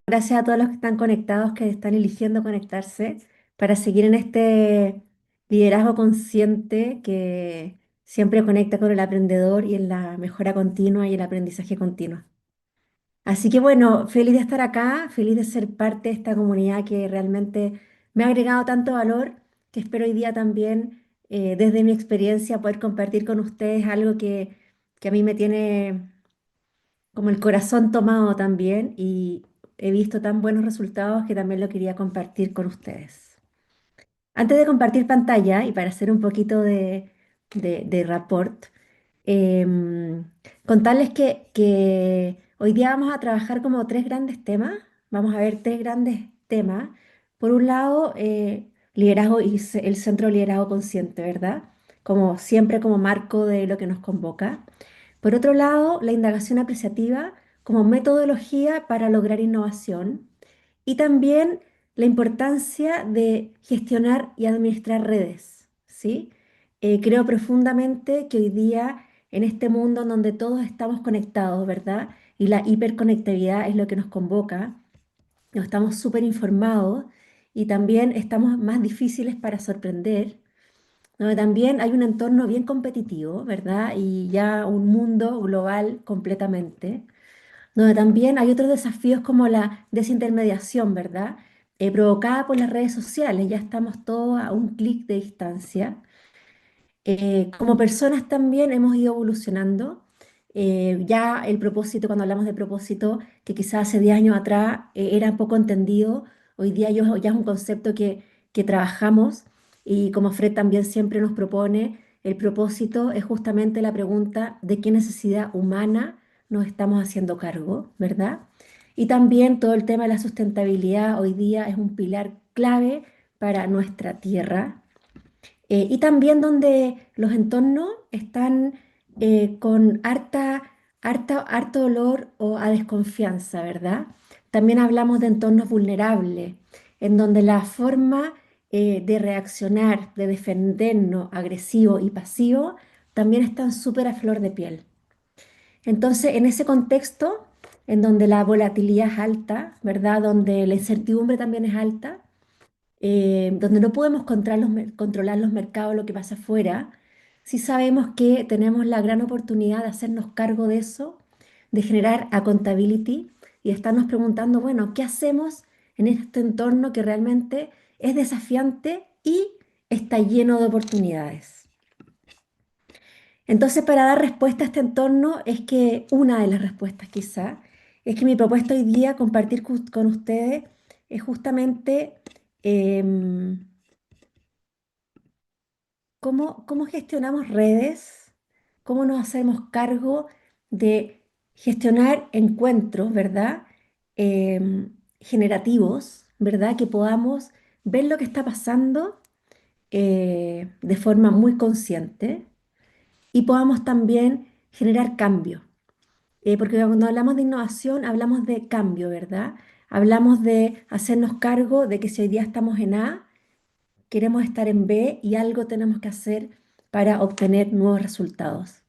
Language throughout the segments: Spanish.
Gracias a todos los que están conectados, que están eligiendo conectarse para seguir en este liderazgo consciente que siempre conecta con el aprendedor y en la mejora continua y el aprendizaje continuo. Así que bueno, feliz de estar acá, feliz de ser parte de esta comunidad que realmente me ha agregado tanto valor, que espero hoy día también, desde mi experiencia, poder compartir con ustedes algo que a mí me tiene como el corazón tomado también y he visto tan buenos resultados que también lo quería compartir con ustedes. Antes de compartir pantalla y para hacer un poquito de rapport, em, contarles que hoy día vamos a trabajar como tres grandes temas. Vamos a ver tres grandes temas. Por un lado, liderazgo y el centro de liderazgo consciente, ¿verdad? Como siempre como marco de lo que nos convoca. Por otro lado, la indagación apreciativa como metodología para lograr innovación y también la importancia de gestionar y administrar redes, ¿sí? Creo profundamente que hoy día, en este mundo en donde todos estamos conectados, ¿verdad? Y la hiperconectividad es lo que nos convoca, nos estamos súper informados y también estamos más difíciles para sorprender, donde también hay un entorno bien competitivo, ¿verdad? Y ya un mundo global completamente, donde también hay otros desafíos como la desintermediación, ¿verdad? Provocada por las redes sociales, ya estamos todos a un clic de distancia. Como personas también hemos ido evolucionando. Ya el propósito, cuando hablamos de propósito, que quizás hace 10 años atrás era poco entendido, hoy día ya es un concepto que trabajamos y como Fred también siempre nos propone, el propósito es justamente la pregunta de qué necesidad humana nos estamos haciendo cargo, ¿verdad? Y también todo el tema de la sustentabilidad hoy día es un pilar clave para nuestra tierra y también donde los entornos están con harto dolor o a desconfianza, ¿verdad? También hablamos de entornos vulnerables, en donde la forma de reaccionar, de defendernos agresivo y pasivo, también están súper a flor de piel. Entonces, en ese contexto, en donde la volatilidad es alta, ¿verdad? Donde la incertidumbre también es alta, donde no podemos controlar los mercados, lo que pasa afuera, sí sabemos que tenemos la gran oportunidad de hacernos cargo de eso, de generar accountability y de estarnos preguntando, bueno, ¿qué hacemos en este entorno que realmente es desafiante y está lleno de oportunidades? Entonces, para dar respuesta a este entorno, es que una de las respuestas quizá, es que mi propuesta hoy día, compartir con ustedes, es justamente em, cómo gestionamos redes, cómo nos hacemos cargo de gestionar encuentros, ¿verdad? Generativos, ¿verdad? Que podamos ver lo que está pasando de forma muy consciente y podamos también generar cambio. Porque cuando hablamos de innovación, hablamos de cambio, ¿verdad? Hablamos de hacernos cargo de que si hoy día estamos en A, queremos estar en B y algo tenemos que hacer para obtener nuevos resultados.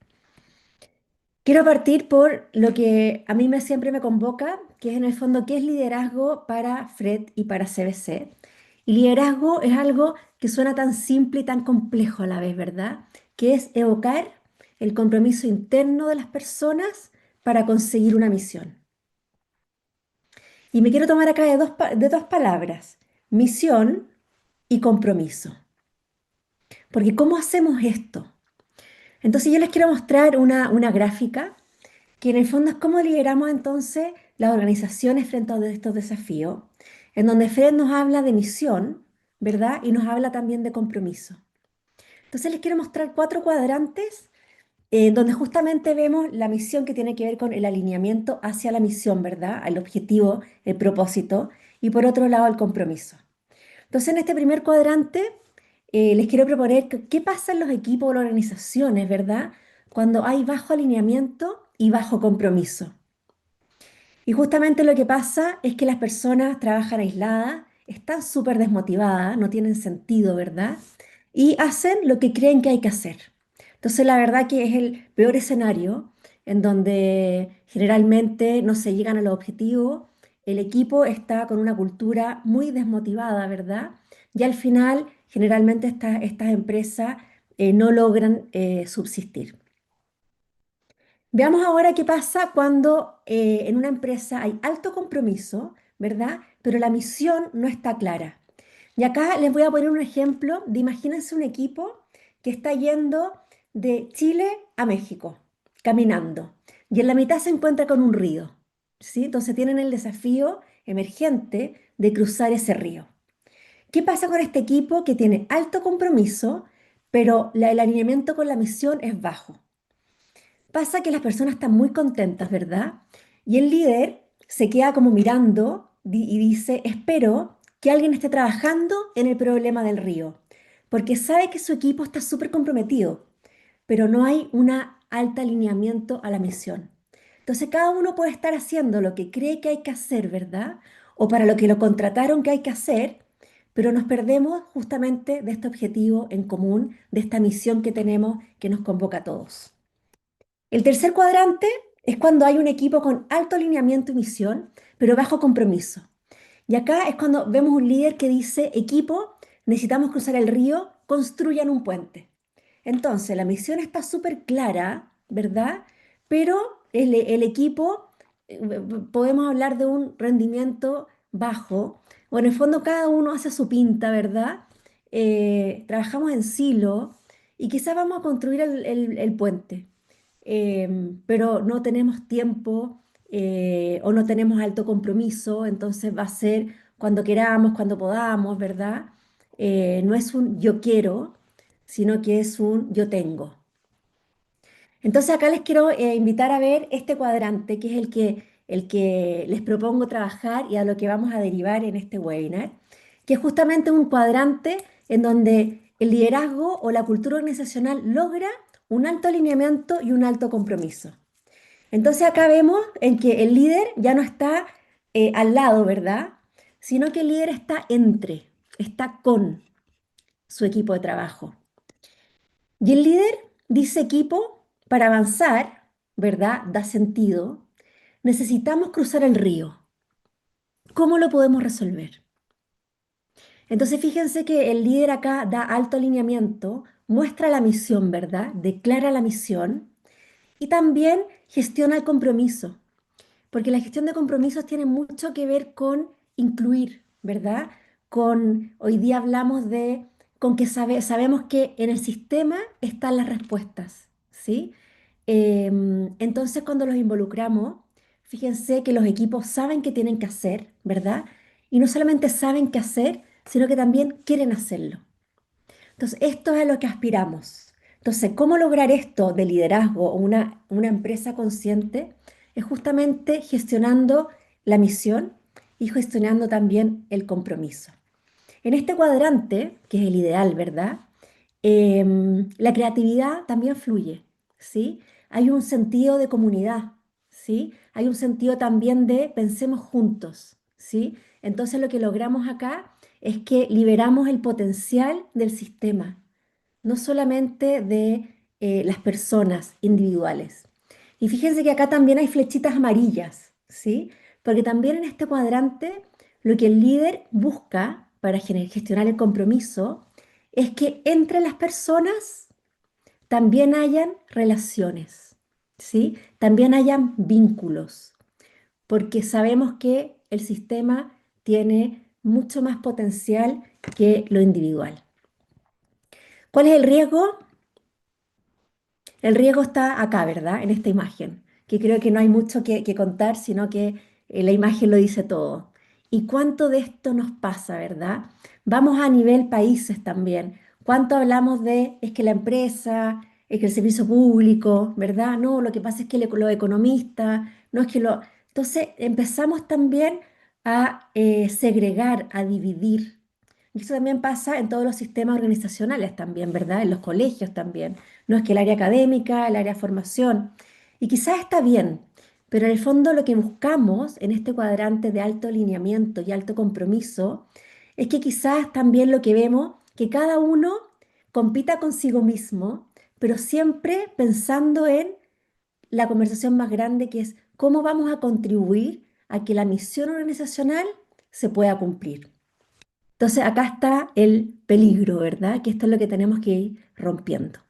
Quiero partir por lo que a mí siempre me convoca, que es en el fondo qué es liderazgo para Fred y para CBC. Y liderazgo es algo que suena tan simple y tan complejo a la vez, ¿verdad? Que es evocar el compromiso interno de las personas para conseguir una misión. Y me quiero tomar acá de dos palabras, misión y compromiso. Porque ¿cómo hacemos esto? Entonces yo les quiero mostrar una gráfica que en el fondo es cómo lideramos entonces las organizaciones frente a estos desafíos, en donde Fred nos habla de misión, ¿verdad? Y nos habla también de compromiso. Entonces les quiero mostrar cuatro cuadrantes donde justamente vemos la misión que tiene que ver con el alineamiento hacia la misión, ¿verdad? Al objetivo, el propósito, y por otro lado el compromiso. Entonces, en este primer cuadrante, les quiero proponer qué pasa en los equipos o las organizaciones, ¿verdad? Cuando hay bajo alineamiento y bajo compromiso. Y justamente lo que pasa es que las personas trabajan aisladas, están súper desmotivadas, no tienen sentido, ¿verdad? Y hacen lo que creen que hay que hacer. Entonces, la verdad que es el peor escenario en donde generalmente no se llegan a los objetivos, el equipo está con una cultura muy desmotivada, ¿verdad? Y al final, generalmente estas empresas no logran subsistir. Veamos ahora qué pasa cuando en una empresa hay alto compromiso, ¿verdad? Pero la misión no está clara. Y acá les voy a poner un ejemplo de imagínense un equipo que está yendo de Chile a México, caminando, y en la mitad se encuentra con un río, ¿sí? Entonces tienen el desafío emergente de cruzar ese río. ¿Qué pasa con este equipo que tiene alto compromiso, pero el alineamiento con la misión es bajo? Pasa que las personas están muy contentas, ¿verdad? Y el líder se queda como mirando y dice, espero que alguien esté trabajando en el problema del río, porque sabe que su equipo está súper comprometido, pero no hay un alto alineamiento a la misión. Entonces cada uno puede estar haciendo lo que cree que hay que hacer, ¿verdad? O para lo que lo contrataron que hay que hacer, pero nos perdemos justamente de este objetivo en común, de esta misión que tenemos que nos convoca a todos. El tercer cuadrante es cuando hay un equipo con alto alineamiento y misión, pero bajo compromiso. Y acá es cuando vemos un líder que dice, equipo, necesitamos cruzar el río, construyan un puente. Entonces, la misión está súper clara, ¿verdad? Pero el equipo, podemos hablar de un rendimiento bajo, o en el fondo cada uno hace su pinta, ¿verdad? Trabajamos en silo y quizás vamos a construir el puente, pero no tenemos tiempo o no tenemos alto compromiso, entonces va a ser cuando queramos, cuando podamos, ¿verdad? No es un yo quiero, sino que es un yo tengo. Entonces acá les quiero invitar a ver este cuadrante, que es el que les propongo trabajar y a lo que vamos a derivar en este webinar, que es justamente un cuadrante en donde el liderazgo o la cultura organizacional logra un alto alineamiento y un alto compromiso. Entonces acá vemos en que el líder ya no está al lado, ¿verdad? Sino que el líder está está con su equipo de trabajo. Y el líder dice equipo, para avanzar, ¿verdad? Da sentido. Necesitamos cruzar el río. ¿Cómo lo podemos resolver? Entonces fíjense que el líder acá da alto alineamiento, muestra la misión, ¿verdad? Declara la misión y también gestiona el compromiso. Porque la gestión de compromisos tiene mucho que ver con incluir, ¿verdad? Hoy día hablamos con que sabemos que en el sistema están las respuestas, ¿sí? Entonces, cuando los involucramos, fíjense que los equipos saben qué tienen que hacer, ¿verdad? Y no solamente saben qué hacer, sino que también quieren hacerlo. Entonces, esto es a lo que aspiramos. Entonces, ¿cómo lograr esto de liderazgo o una empresa consciente? Es justamente gestionando la misión y gestionando también el compromiso. En este cuadrante, que es el ideal, ¿verdad? La creatividad también fluye, ¿sí? Hay un sentido de comunidad, ¿sí? Hay un sentido también de pensemos juntos, ¿sí? Entonces lo que logramos acá es que liberamos el potencial del sistema, no solamente de las personas individuales. Y fíjense que acá también hay flechitas amarillas, ¿sí? Porque también en este cuadrante lo que el líder busca para gestionar el compromiso es que entre las personas también hayan relaciones, ¿sí? También hayan vínculos, porque sabemos que el sistema tiene mucho más potencial que lo individual. ¿Cuál es el riesgo? El riesgo está acá, ¿verdad? En esta imagen, que creo que no hay mucho que contar, sino que la imagen lo dice todo. ¿Y cuánto de esto nos pasa, verdad? Vamos a nivel países también. ¿Cuánto hablamos de, es que la empresa, es que el servicio público, ¿verdad? No, lo que pasa es que los economistas, no es que lo... Entonces empezamos también a segregar, a dividir. Y eso también pasa en todos los sistemas organizacionales también, ¿verdad? En los colegios también. No es que el área académica, el área de formación. Y quizás está bien, pero en el fondo lo que buscamos en este cuadrante de alto alineamiento y alto compromiso es que quizás también lo que vemos, que cada uno compita consigo mismo, pero siempre pensando en la conversación más grande que es cómo vamos a contribuir a que la misión organizacional se pueda cumplir. Entonces acá está el peligro, ¿verdad? Que esto es lo que tenemos que ir rompiendo.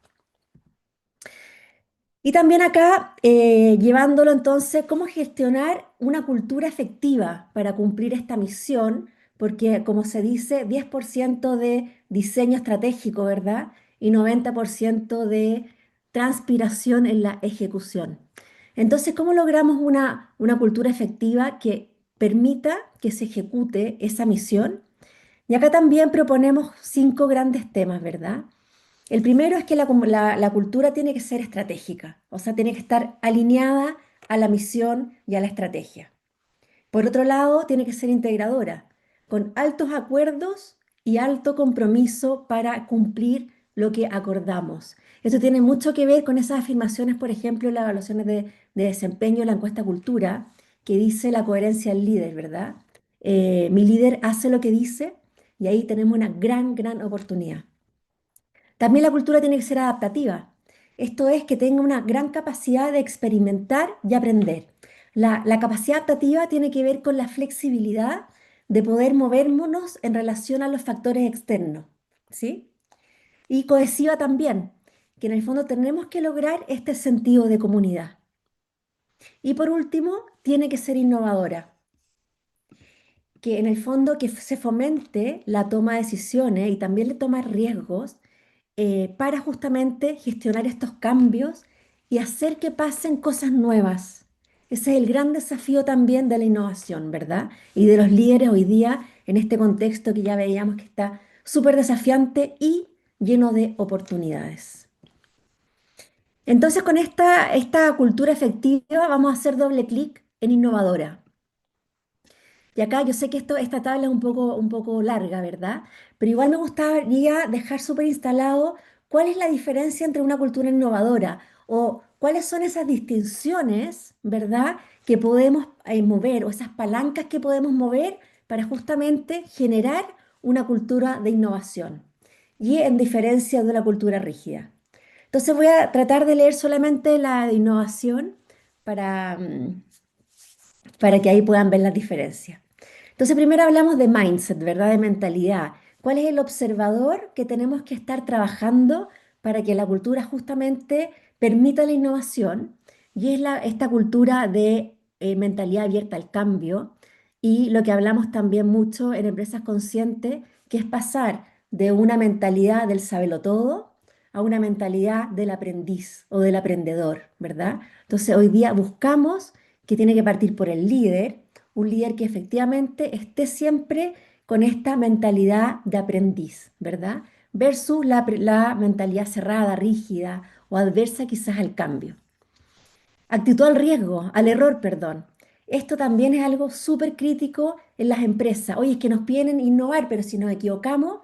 Y también acá, llevándolo entonces, cómo gestionar una cultura efectiva para cumplir esta misión, porque como se dice, 10% de diseño estratégico, ¿verdad? Y 90% de transpiración en la ejecución. Entonces, ¿cómo logramos una cultura efectiva que permita que se ejecute esa misión? Y acá también proponemos 5 grandes temas, ¿verdad? El primero es que la cultura tiene que ser estratégica, o sea, tiene que estar alineada a la misión y a la estrategia. Por otro lado, tiene que ser integradora, con altos acuerdos y alto compromiso para cumplir lo que acordamos. Esto tiene mucho que ver con esas afirmaciones, por ejemplo, en las evaluaciones de desempeño de la encuesta cultura, que dice la coherencia del líder, ¿verdad? Mi líder hace lo que dice y ahí tenemos una gran, gran oportunidad. También la cultura tiene que ser adaptativa. Esto es que tenga una gran capacidad de experimentar y aprender. La capacidad adaptativa tiene que ver con la flexibilidad de poder movernos en relación a los factores externos, ¿sí? Y cohesiva también, que en el fondo tenemos que lograr este sentido de comunidad. Y por último, tiene que ser innovadora, que en el fondo que se fomente la toma de decisiones y también le toma riesgos para justamente gestionar estos cambios y hacer que pasen cosas nuevas. Ese es el gran desafío también de la innovación, ¿verdad? Y de los líderes hoy día en este contexto que ya veíamos que está súper desafiante y lleno de oportunidades. Entonces, con esta cultura efectiva vamos a hacer doble clic en innovadora. Y acá yo sé que esta tabla es un poco larga, ¿verdad? Pero igual me gustaría dejar súper instalado cuál es la diferencia entre una cultura innovadora o cuáles son esas distinciones, ¿verdad? Que podemos mover o esas palancas que podemos mover para justamente generar una cultura de innovación y en diferencia de una cultura rígida. Entonces voy a tratar de leer solamente la de innovación para, para que ahí puedan ver las diferencias. Entonces, primero hablamos de mindset, ¿verdad? De mentalidad. ¿Cuál es el observador que tenemos que estar trabajando para que la cultura justamente permita la innovación? Y es esta cultura de mentalidad abierta al cambio y lo que hablamos también mucho en Empresas Conscientes, que es pasar de una mentalidad del todo a una mentalidad del aprendiz o del aprendedor, ¿verdad? Entonces, hoy día buscamos que tiene que partir por el líder, un líder que efectivamente esté siempre con esta mentalidad de aprendiz, ¿verdad? Versus la mentalidad cerrada, rígida o adversa quizás al cambio. Actitud al riesgo, al error, perdón. Esto también es algo súper crítico en las empresas. Oye, es que nos piden innovar, pero si nos equivocamos,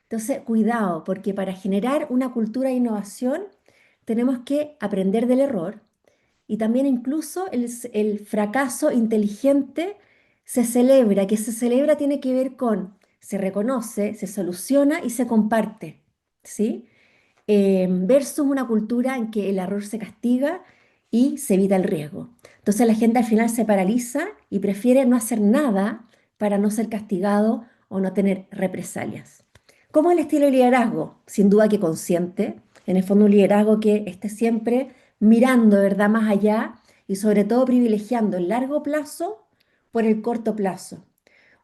entonces cuidado, porque para generar una cultura de innovación tenemos que aprender del error, y también incluso el fracaso inteligente se celebra, que se celebra tiene que ver con, se reconoce, se soluciona y se comparte, ¿sí? Versus una cultura en que el error se castiga y se evita el riesgo. Entonces la gente al final se paraliza y prefiere no hacer nada para no ser castigado o no tener represalias. ¿Cómo es el estilo de liderazgo? Sin duda que consciente. En el fondo un liderazgo que esté siempre mirando, ¿verdad?, más allá y sobre todo privilegiando el largo plazo por el corto plazo.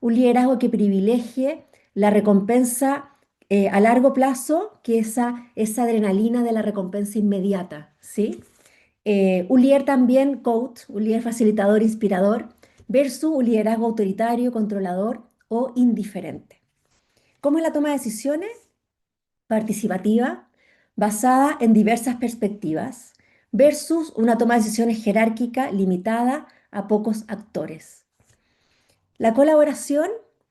Un liderazgo que privilegie la recompensa a largo plazo que esa adrenalina de la recompensa inmediata, ¿sí? Un líder también coach, un líder facilitador, inspirador, versus un liderazgo autoritario, controlador o indiferente. ¿Cómo es la toma de decisiones? Participativa, basada en diversas perspectivas, versus una toma de decisiones jerárquica limitada a pocos actores. La colaboración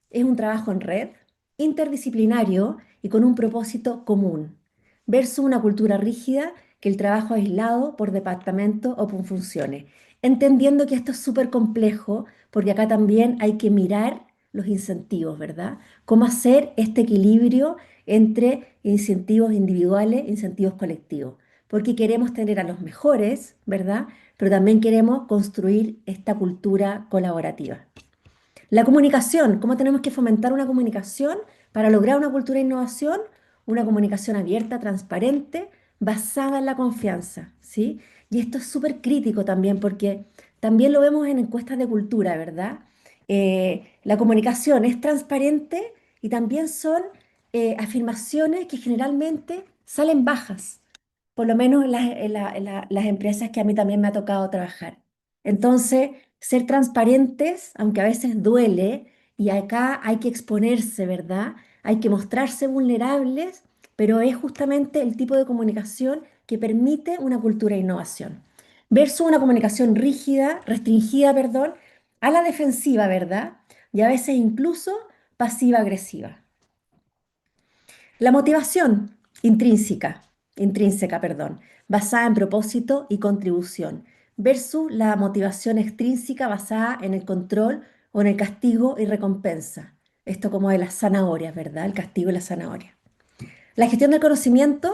es un trabajo en red, interdisciplinario y con un propósito común, versus una cultura rígida que el trabajo aislado por departamento o por funciones. Entendiendo que esto es súper complejo, porque acá también hay que mirar los incentivos, ¿verdad? Cómo hacer este equilibrio entre incentivos individuales e incentivos colectivos. porque queremos tener a los mejores, ¿verdad? Pero también queremos construir esta cultura colaborativa. La comunicación, ¿cómo tenemos que fomentar una comunicación para lograr una cultura de innovación? Una comunicación abierta, transparente, basada en la confianza, ¿sí? Y esto es súper crítico también porque también lo vemos en encuestas de cultura, ¿verdad? La comunicación es transparente y también son afirmaciones que generalmente salen bajas, por lo menos en las empresas que a mí también me ha tocado trabajar. Entonces, ser transparentes, aunque a veces duele, y acá hay que exponerse, ¿verdad? Hay que mostrarse vulnerables, pero es justamente el tipo de comunicación que permite una cultura de innovación. Versus una comunicación rígida, restringida, perdón, a la defensiva, ¿verdad? Y a veces incluso pasiva-agresiva. La motivación intrínseca, perdón, basada en propósito y contribución, versus la motivación extrínseca basada en el control o en el castigo y recompensa. Esto como de las zanahorias, ¿verdad? El castigo y la zanahoria. La gestión del conocimiento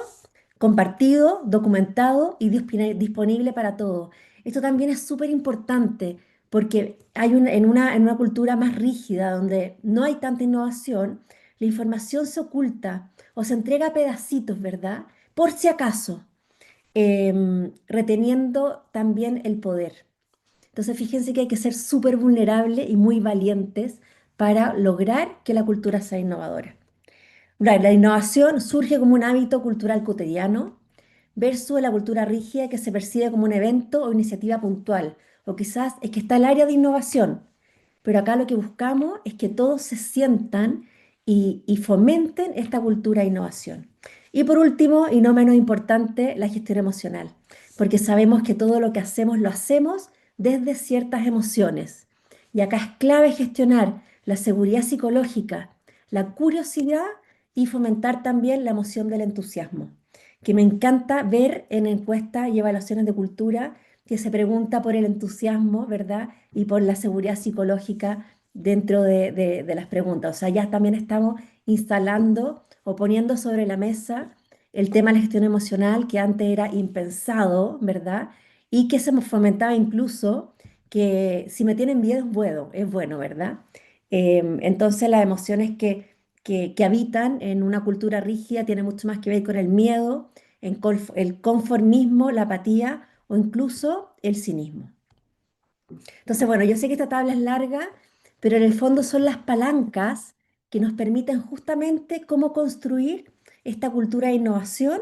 compartido, documentado y disponible para todos. Esto también es súper importante porque en una cultura más rígida, donde no hay tanta innovación, la información se oculta o se entrega a pedacitos, ¿verdad? Por si acaso, reteniendo también el poder. Entonces, fíjense que hay que ser súper vulnerable y muy valientes para lograr que la cultura sea innovadora. La innovación surge como un hábito cultural cotidiano versus la cultura rígida que se percibe como un evento o iniciativa puntual. O quizás es que está el área de innovación, pero acá lo que buscamos es que todos se sientan y fomenten esta cultura de innovación. Y por último, y no menos importante, la gestión emocional, porque sabemos que todo lo que hacemos lo hacemos desde ciertas emociones. Y acá es clave gestionar la seguridad psicológica, la curiosidad y fomentar también la emoción del entusiasmo, que me encanta ver en encuestas y evaluaciones de cultura que se pregunta por el entusiasmo, ¿verdad? Y por la seguridad psicológica dentro de las preguntas. O sea, ya también estamos instalando o poniendo sobre la mesa el tema de la gestión emocional, que antes era impensado, ¿verdad? Y que se fomentaba incluso que si me tienen miedo es bueno, ¿verdad? Entonces las emociones que habitan en una cultura rígida tienen mucho más que ver con el miedo, el conformismo, la apatía o incluso el cinismo. Entonces, bueno, yo sé que esta tabla es larga, pero en el fondo son las palancas que nos permiten justamente cómo construir esta cultura de innovación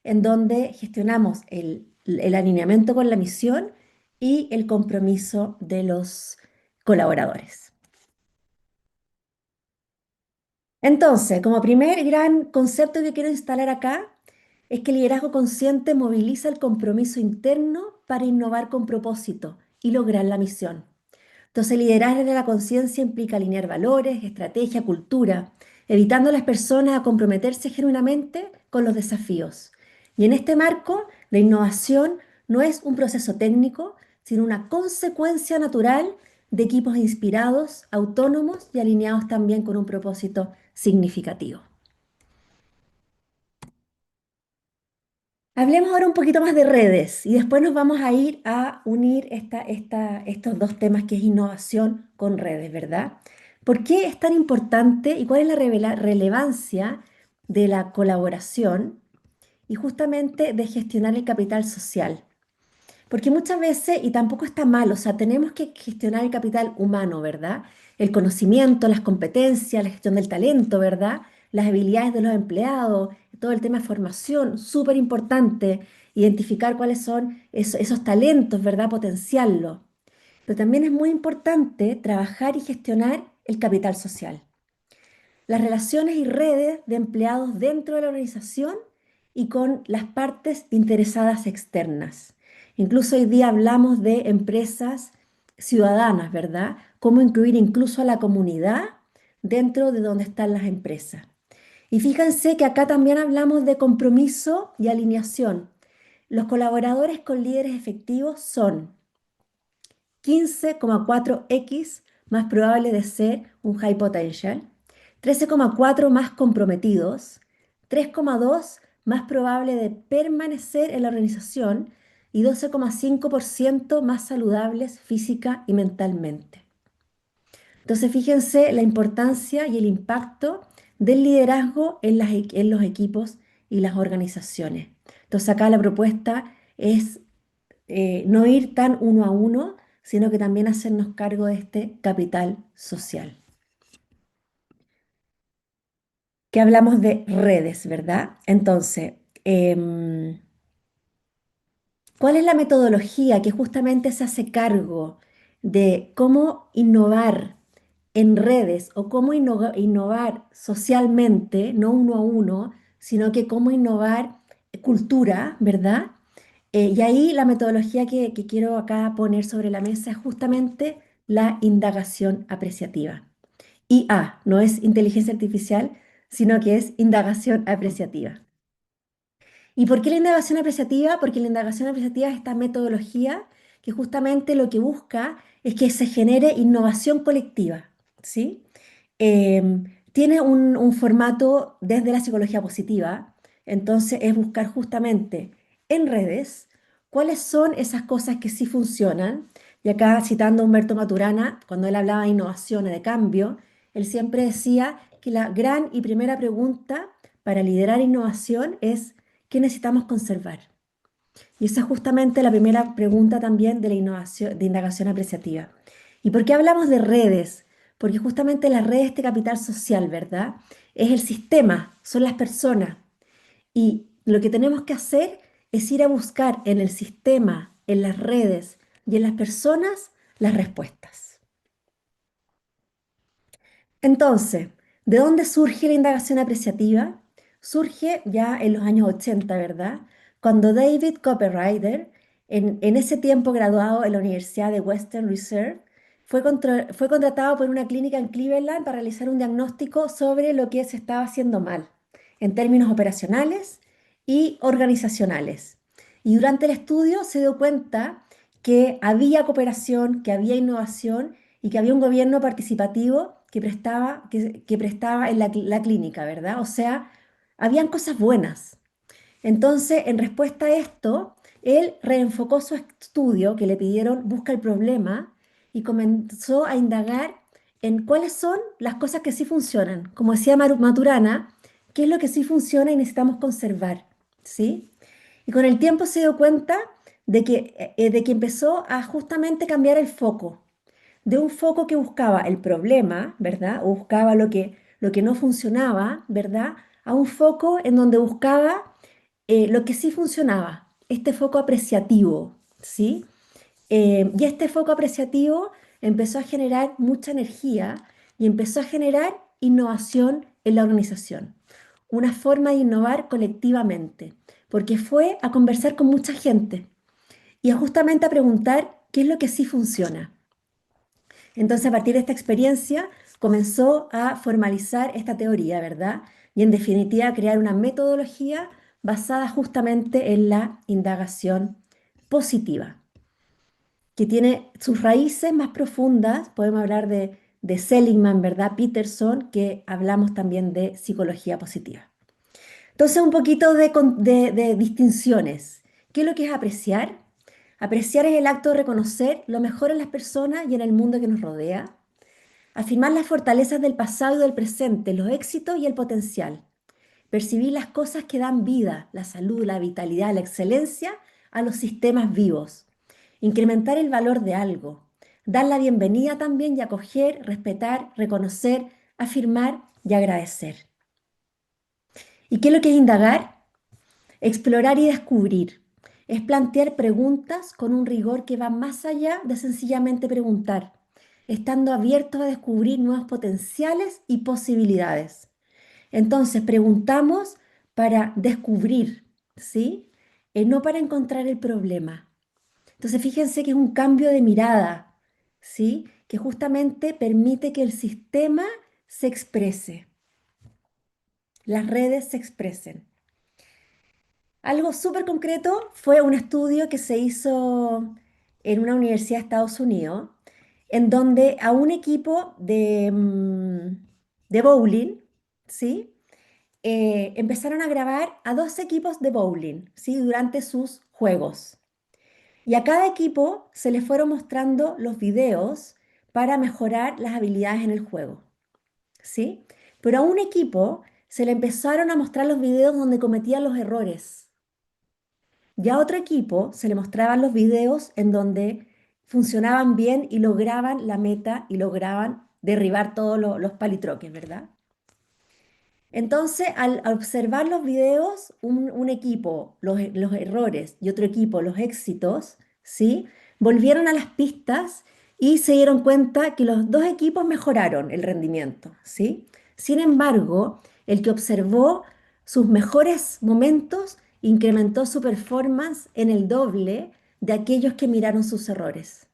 en donde gestionamos el alineamiento con la misión y el compromiso de los colaboradores. Entonces, como primer gran concepto que quiero instalar acá, es que el liderazgo consciente moviliza el compromiso interno para innovar con propósito y lograr la misión. Entonces, liderar desde la conciencia implica alinear valores, estrategia, cultura, evitando a las personas a comprometerse genuinamente con los desafíos. Y en este marco, la innovación no es un proceso técnico, sino una consecuencia natural de equipos inspirados, autónomos y alineados también con un propósito significativo. Hablemos ahora un poquito más de redes y después nos vamos a ir a unir estos dos temas que es innovación con redes, ¿verdad? ¿Por qué es tan importante y cuál es la relevancia de la colaboración y justamente de gestionar el capital social? Porque muchas veces, y tampoco está mal, o sea, tenemos que gestionar el capital humano, ¿verdad? El conocimiento, las competencias, la gestión del talento, ¿verdad? Las habilidades de los empleados, todo el tema de formación, súper importante, identificar cuáles son esos talentos, ¿verdad? Potenciarlos. Pero también es muy importante trabajar y gestionar el capital social, las relaciones y redes de empleados dentro de la organización y con las partes interesadas externas. Incluso hoy día hablamos de empresas ciudadanas, ¿verdad? Cómo incluir incluso a la comunidad dentro de donde están las empresas. Y fíjense que acá también hablamos de compromiso y alineación. Los colaboradores con líderes efectivos son 15,4x más probable de ser un high potential, 13,4 más comprometidos, 3,2 más probable de permanecer en la organización y 12,5% más saludables física y mentalmente. Entonces, fíjense la importancia y el impacto del liderazgo en los equipos y las organizaciones. Entonces, acá la propuesta es no ir tan uno a uno, sino que también hacernos cargo de este capital social. Que hablamos de redes, ¿verdad? Entonces, ¿cuál es la metodología que justamente se hace cargo de cómo innovar en redes o cómo innovar socialmente, no uno a uno, sino que cómo innovar cultura, ¿verdad? Y ahí la metodología que quiero acá poner sobre la mesa es justamente la indagación apreciativa. IA, no es inteligencia artificial, sino que es indagación apreciativa. ¿Y por qué la indagación apreciativa? Porque la indagación apreciativa es esta metodología que justamente lo que busca es que se genere innovación colectiva, ¿sí? Tiene un formato desde la psicología positiva, entonces es buscar justamente en redes cuáles son esas cosas que sí funcionan. Y acá citando a Humberto Maturana, cuando él hablaba de innovación y de cambio, él siempre decía que la gran y primera pregunta para liderar innovación es ¿qué necesitamos conservar? Y esa es justamente la primera pregunta también de la innovación, de indagación apreciativa. ¿Y por qué hablamos de redes? Porque justamente las redes, este capital social, ¿verdad? Es el sistema, son las personas. Y lo que tenemos que hacer es ir a buscar en el sistema, en las redes y en las personas las respuestas. Entonces, ¿de dónde surge la indagación apreciativa? Surge ya en los años 80, ¿verdad? Cuando David Copperrider, en ese tiempo graduado en la Universidad de Western Reserve, fue contratado por una clínica en Cleveland para realizar un diagnóstico sobre lo que se estaba haciendo mal en términos operacionales y organizacionales. Y durante el estudio se dio cuenta que había cooperación, que había innovación y que había un gobierno participativo que prestaba en la clínica, ¿verdad? O sea, habían cosas buenas. Entonces, en respuesta a esto, él reenfocó su estudio, que le pidieron busca el problema, y comenzó a indagar en cuáles son las cosas que sí funcionan. Como decía Maturana, qué es lo que sí funciona y necesitamos conservar, ¿sí? Y con el tiempo se dio cuenta de que empezó a justamente cambiar el foco de un foco que buscaba el problema, ¿verdad? O buscaba lo que no funcionaba, ¿verdad? A un foco en donde buscaba lo que sí funcionaba, este foco apreciativo, ¿sí? Y este foco apreciativo empezó a generar mucha energía y empezó a generar innovación en la organización, una forma de innovar colectivamente, porque fue a conversar con mucha gente y justamente a preguntar qué es lo que sí funciona. Entonces, a partir de esta experiencia, comenzó a formalizar esta teoría, ¿verdad? Y en definitiva, crear una metodología basada justamente en la indagación positiva, que tiene sus raíces más profundas. Podemos hablar de Seligman, ¿verdad? Peterson, que hablamos también de psicología positiva. Entonces, un poquito de distinciones. ¿Qué es lo que es apreciar? Apreciar es el acto de reconocer lo mejor en las personas y en el mundo que nos rodea. Afirmar las fortalezas del pasado y del presente, los éxitos y el potencial. Percibir las cosas que dan vida, la salud, la vitalidad, la excelencia a los sistemas vivos. Incrementar el valor de algo. Dar la bienvenida también y acoger, respetar, reconocer, afirmar y agradecer. ¿Y qué es lo que es indagar? Explorar y descubrir. Es plantear preguntas con un rigor que va más allá de sencillamente preguntar, estando abiertos a descubrir nuevos potenciales y posibilidades. Entonces, preguntamos para descubrir, ¿sí? No para encontrar el problema. Entonces, fíjense que es un cambio de mirada, ¿sí? Que justamente permite que el sistema se exprese, las redes se expresen. Algo súper concreto fue un estudio que se hizo en una universidad de Estados Unidos, en donde a un equipo de bowling, ¿sí? empezaron a grabar a dos equipos de bowling, ¿sí? Durante sus juegos. Y a cada equipo se les fueron mostrando los videos para mejorar las habilidades en el juego, ¿sí? Pero a un equipo se le empezaron a mostrar los videos donde cometían los errores. Y a otro equipo se le mostraban los videos en donde funcionaban bien y lograban la meta y lograban derribar todos los palitroques, ¿verdad? Entonces, al observar los videos, un equipo, los errores y otro equipo, los éxitos, ¿sí? Volvieron a las pistas y se dieron cuenta que los dos equipos mejoraron el rendimiento, ¿sí? Sin embargo, el que observó sus mejores momentos incrementó su performance en el doble de aquellos que miraron sus errores.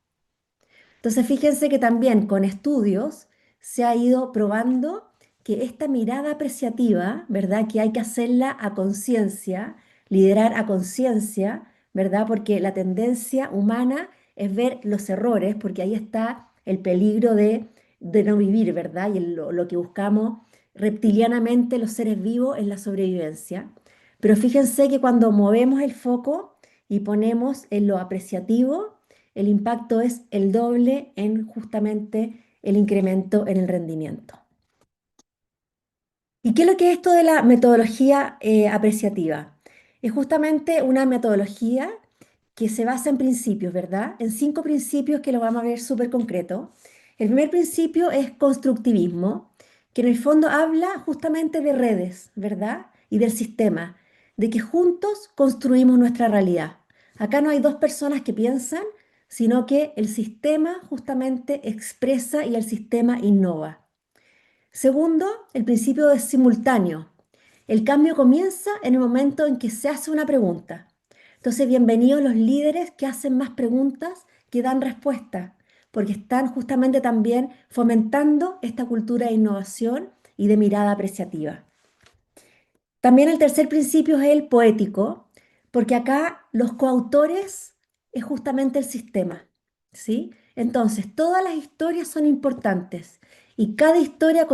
Entonces, fíjense que también con estudios se ha ido probando que esta mirada apreciativa, ¿verdad? Que hay que hacerla a conciencia, liderar a conciencia, ¿verdad? Porque la tendencia humana es ver los errores, porque ahí está el peligro de no vivir, ¿verdad? Y lo que buscamos reptilianamente los seres vivos es la sobrevivencia. Pero fíjense que cuando movemos el foco y ponemos en lo apreciativo, el impacto es el doble en justamente el incremento en el rendimiento. ¿Y qué es lo que es esto de la metodología apreciativa? Es justamente una metodología que se basa en principios, ¿verdad? En 5 principios que lo vamos a ver súper concreto. El primer principio es constructivismo, que en el fondo habla justamente de redes, ¿verdad? Y del sistema, de que juntos construimos nuestra realidad. Acá no hay dos personas que piensan, sino que el sistema justamente expresa y el sistema innova. Segundo, el principio es simultáneo. El cambio comienza en el momento en que se hace una pregunta. Entonces, bienvenidos los líderes que hacen más preguntas que dan respuestas, porque están justamente también fomentando esta cultura de innovación y de mirada apreciativa. También el tercer principio es el poético, porque acá los coautores es justamente el sistema, ¿sí? Entonces, todas las historias son importantes y cada historia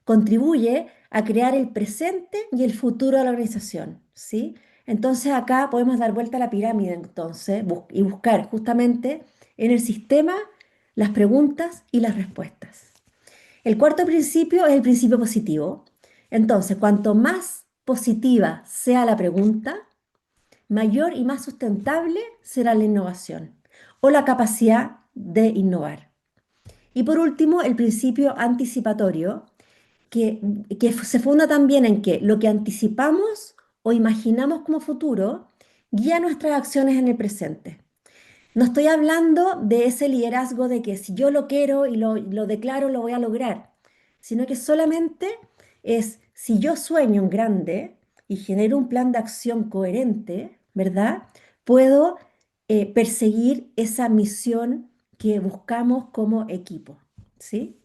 contribuye a crear el presente y el futuro de la organización, ¿sí? Entonces, acá podemos dar vuelta a la pirámide, entonces, y buscar justamente en el sistema las preguntas y las respuestas. El cuarto principio es el principio positivo. Entonces, cuanto más positiva sea la pregunta, mayor y más sustentable será la innovación o la capacidad de innovar. Y por último, el principio anticipatorio, que, que se funda también en que lo que anticipamos o imaginamos como futuro guía nuestras acciones en el presente. No estoy hablando de ese liderazgo de que si yo lo quiero y lo declaro, lo voy a lograr, sino que solamente es si yo sueño en grande y genero un plan de acción coherente, ¿verdad? Puedo perseguir esa misión que buscamos como equipo, ¿sí?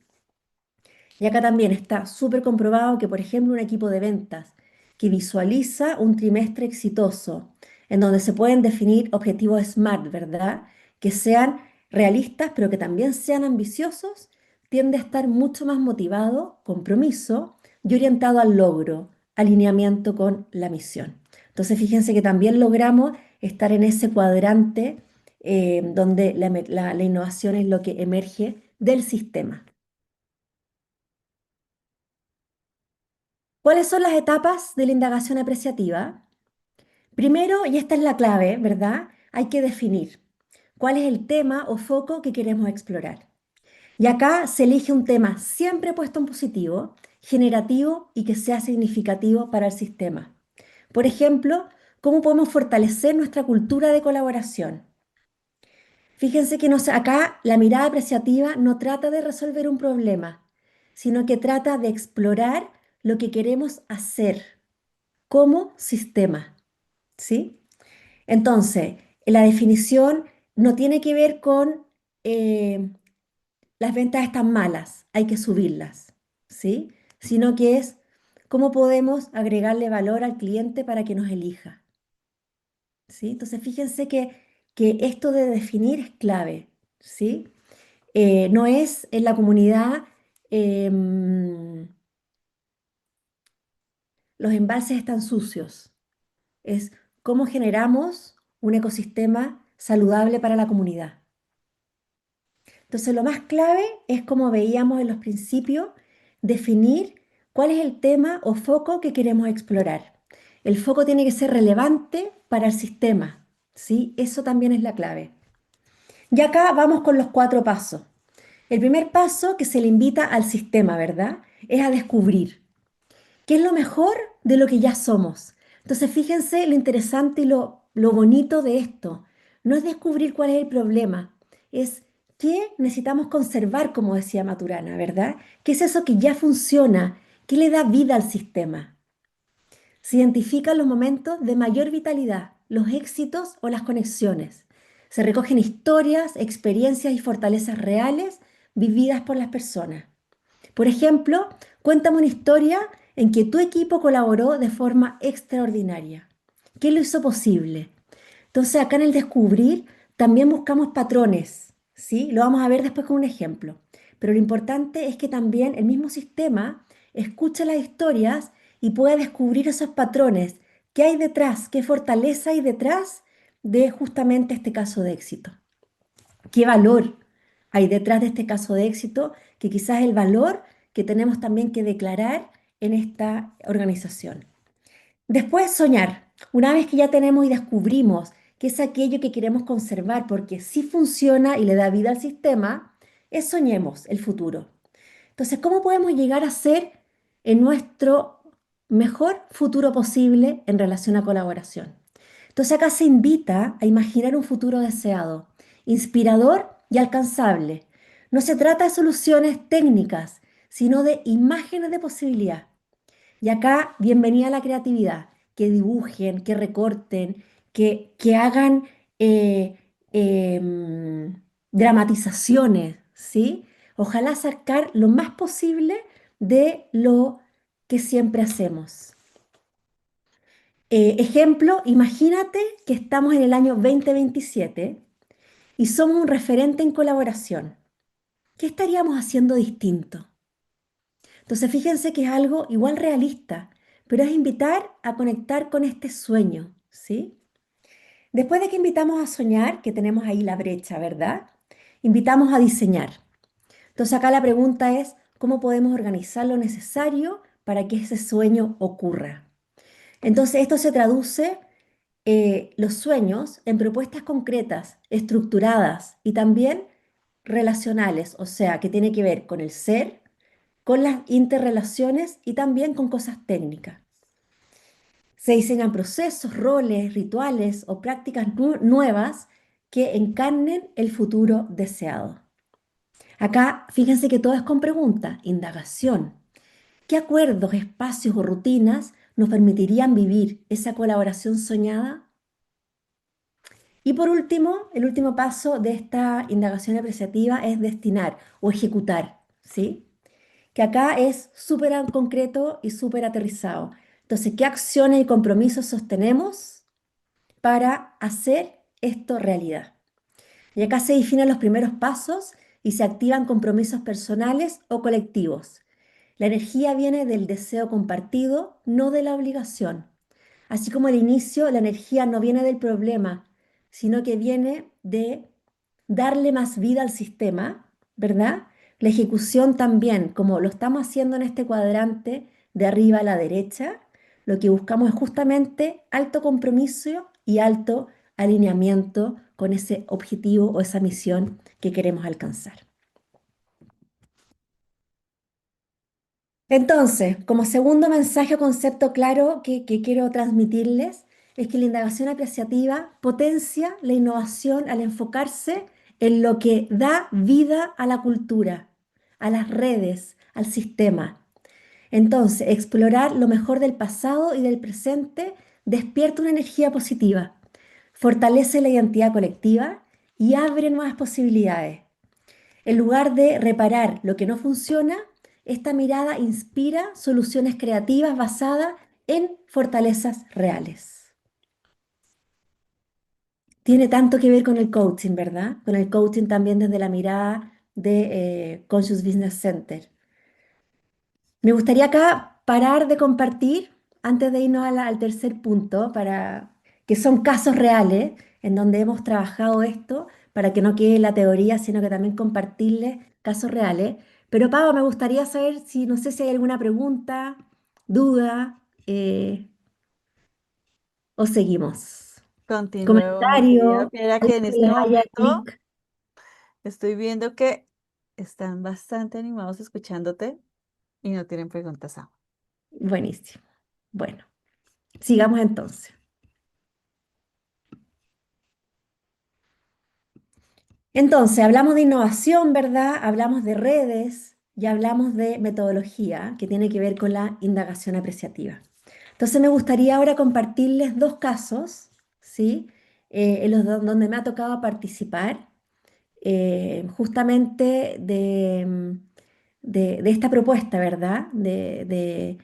Y acá también está súper comprobado que, por ejemplo, un equipo de ventas que visualiza un trimestre exitoso, en donde se pueden definir objetivos SMART, ¿verdad? Que sean realistas, pero que también sean ambiciosos, tiende a estar mucho más motivado, compromiso y orientado al logro, alineamiento con la misión. Entonces, fíjense que también logramos estar en ese cuadrante donde la innovación es lo que emerge del sistema. ¿Cuáles son las etapas de la indagación apreciativa? Primero, y esta es la clave, ¿verdad? Hay que definir cuál es el tema o foco que queremos explorar. Y acá se elige un tema siempre puesto en positivo, generativo y que sea significativo para el sistema. Por ejemplo, ¿cómo podemos fortalecer nuestra cultura de colaboración? Fíjense que acá la mirada apreciativa no trata de resolver un problema, sino que trata de explorar lo que queremos hacer como sistema, ¿sí? Entonces, la definición no tiene que ver con eh, las ventas están malas, hay que subirlas, ¿sí? Sino que es cómo podemos agregarle valor al cliente para que nos elija, ¿sí? Entonces, fíjense que esto de definir es clave, ¿sí? No es en la comunidad, em, los embalses están sucios. Es cómo generamos un ecosistema saludable para la comunidad. Entonces, lo más clave es, como veíamos en los principios, definir cuál es el tema o foco que queremos explorar. El foco tiene que ser relevante para el sistema, ¿sí? Eso también es la clave. Y acá vamos con los cuatro pasos. El primer paso que se le invita al sistema, ¿verdad? Es a descubrir qué es lo mejor de lo que ya somos. Entonces, fíjense lo interesante y lo bonito de esto. No es descubrir cuál es el problema, es qué necesitamos conservar, como decía Maturana, ¿verdad? ¿Qué es eso que ya funciona? ¿Qué le da vida al sistema? Se identifican los momentos de mayor vitalidad, los éxitos o las conexiones. Se recogen historias, experiencias y fortalezas reales vividas por las personas. Por ejemplo, cuéntame una historia en que tu equipo colaboró de forma extraordinaria. ¿Qué lo hizo posible? Entonces, acá en el descubrir también buscamos patrones, ¿sí? Lo vamos a ver después con un ejemplo. Pero lo importante es que también el mismo sistema escucha las historias y puede descubrir esos patrones. ¿Qué hay detrás? ¿Qué fortaleza hay detrás de justamente este caso de éxito? ¿Qué valor hay detrás de este caso de éxito? Que quizás es el valor que tenemos también que declarar en esta organización. Después, soñar. Una vez que ya tenemos y descubrimos que es aquello que queremos conservar porque sí funciona y le da vida al sistema, es soñemos el futuro. Entonces, ¿cómo podemos llegar a ser en nuestro mejor futuro posible en relación a colaboración? Entonces, acá se invita a imaginar un futuro deseado, inspirador y alcanzable. No se trata de soluciones técnicas, sino de imágenes de posibilidad. Y acá, bienvenida a la creatividad, que dibujen, que recorten, que hagan eh, dramatizaciones, ¿sí? Ojalá sacar lo más posible de lo que siempre hacemos. Ejemplo, imagínate que estamos en el año 2027 y somos un referente en colaboración. ¿Qué estaríamos haciendo distinto? Entonces, fíjense que es algo igual realista, pero es invitar a conectar con este sueño, ¿sí? Después de que invitamos a soñar, que tenemos ahí la brecha, ¿verdad? Invitamos a diseñar. Entonces, acá la pregunta es, ¿cómo podemos organizar lo necesario para que ese sueño ocurra? Entonces, esto se traduce los sueños en propuestas concretas, estructuradas y también relacionales, o sea, que tiene que ver con el ser, con las interrelaciones y también con cosas técnicas. Se diseñan procesos, roles, rituales o prácticas nuevas que encarnen el futuro deseado. Acá, fíjense que todo es con pregunta, indagación. ¿Qué acuerdos, espacios o rutinas nos permitirían vivir esa colaboración soñada? Y por último, el último paso de esta indagación apreciativa es destinar o ejecutar, ¿sí? Que acá es súper concreto y súper aterrizado. Entonces, ¿qué acciones y compromisos sostenemos para hacer esto realidad? Y acá se definen los primeros pasos y se activan compromisos personales o colectivos. La energía viene del deseo compartido, no de la obligación. Así como al inicio, la energía no viene del problema, sino que viene de darle más vida al sistema, ¿verdad? La ejecución también, como lo estamos haciendo en este cuadrante de arriba a la derecha, lo que buscamos es justamente alto compromiso y alto alineamiento con ese objetivo o esa misión que queremos alcanzar. Entonces, como segundo mensaje o concepto claro que quiero transmitirles, es que la indagación apreciativa potencia la innovación al enfocarse en lo que da vida a la cultura, a las redes, al sistema. Entonces, explorar lo mejor del pasado y del presente despierta una energía positiva, fortalece la identidad colectiva y abre nuevas posibilidades. En lugar de reparar lo que no funciona, esta mirada inspira soluciones creativas basadas en fortalezas reales. Tiene tanto que ver con el coaching, ¿verdad? Con el coaching también desde la mirada de Conscious Business Center. Me gustaría acá parar de compartir antes de irnos al tercer punto, que son casos reales en donde hemos trabajado esto, para que no quede la teoría, sino que también compartirles casos reales. Pero Pablo, me gustaría saber si, no sé si hay alguna pregunta, duda, o seguimos. Continuemos, mi querida Comentario, Fiera, algo que en que este les haya momento clic. estoy viendo que están bastante animados escuchándote y no tienen preguntas aún. Buenísimo. Bueno, sigamos entonces. Entonces, hablamos de innovación, ¿verdad? Hablamos de redes y hablamos de metodología, que tiene que ver con la indagación apreciativa. Entonces, me gustaría ahora compartirles dos casos, ¿sí? Donde me ha tocado participar justamente de esta propuesta, ¿verdad? De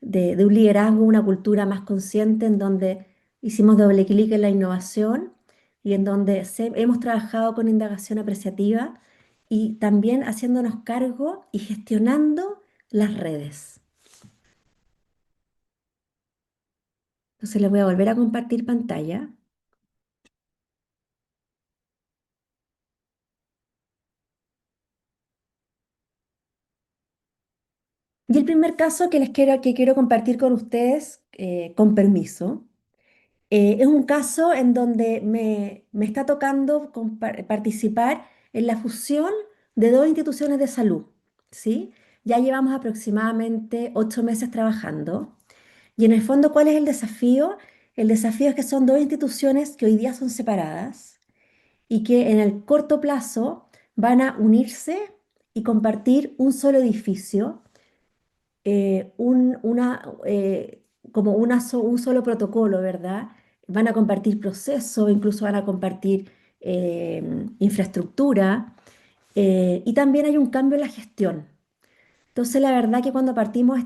un liderazgo, una cultura más consciente en donde hicimos doble clic en la innovación y en donde hemos trabajado con indagación apreciativa y también haciéndonos cargo y gestionando las redes. Entonces les voy a volver a compartir pantalla. Y el primer caso que quiero compartir con ustedes, con permiso, es un caso en donde me está tocando participar en la fusión de dos instituciones de salud, ¿sí? Ya llevamos aproximadamente 8 meses trabajando. Y en el fondo, ¿cuál es el desafío? El desafío es que son dos instituciones que hoy día son separadas y que en el corto plazo van a unirse y compartir un solo edificio, eh, un, una, eh, como un solo protocolo, ¿verdad? Van a compartir procesos, incluso van a compartir infraestructura, y también hay un cambio en la gestión. Entonces, la verdad que cuando partimos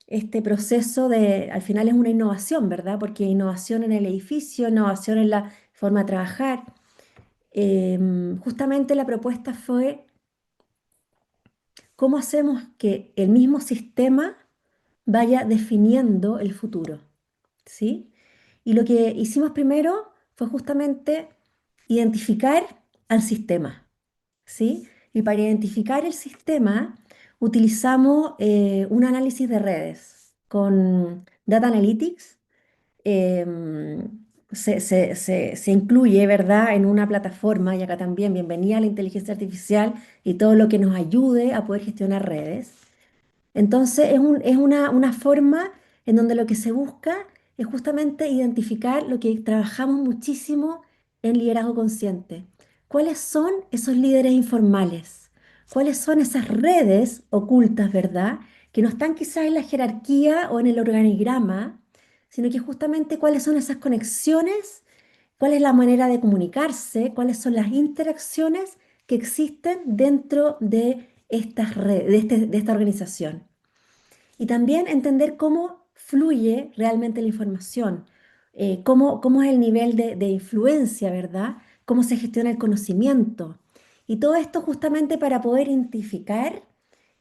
este proceso al final es una innovación, ¿verdad? Porque innovación en el edificio, innovación en la forma de trabajar. Justamente la propuesta fue cómo hacemos que el mismo sistema vaya definiendo el futuro, ¿sí? Y lo que hicimos primero fue justamente identificar al sistema, ¿sí? Y para identificar el sistema utilizamos un análisis de redes con Data Analytics. Se incluye, ¿verdad?, en una plataforma, y acá también, bienvenida a la inteligencia artificial y todo lo que nos ayude a poder gestionar redes. Entonces, es una forma en donde lo que se busca es justamente identificar lo que trabajamos muchísimo en liderazgo consciente. ¿Cuáles son esos líderes informales? ¿Cuáles son esas redes ocultas, verdad? Que no están quizás en la jerarquía o en el organigrama, sino que justamente cuáles son esas conexiones, cuál es la manera de comunicarse, cuáles son las interacciones que existen dentro de estas redes, de esta organización. Y también entender cómo fluye realmente la información, cómo es el nivel de influencia, ¿verdad? Cómo se gestiona el conocimiento. Y todo esto justamente para poder identificar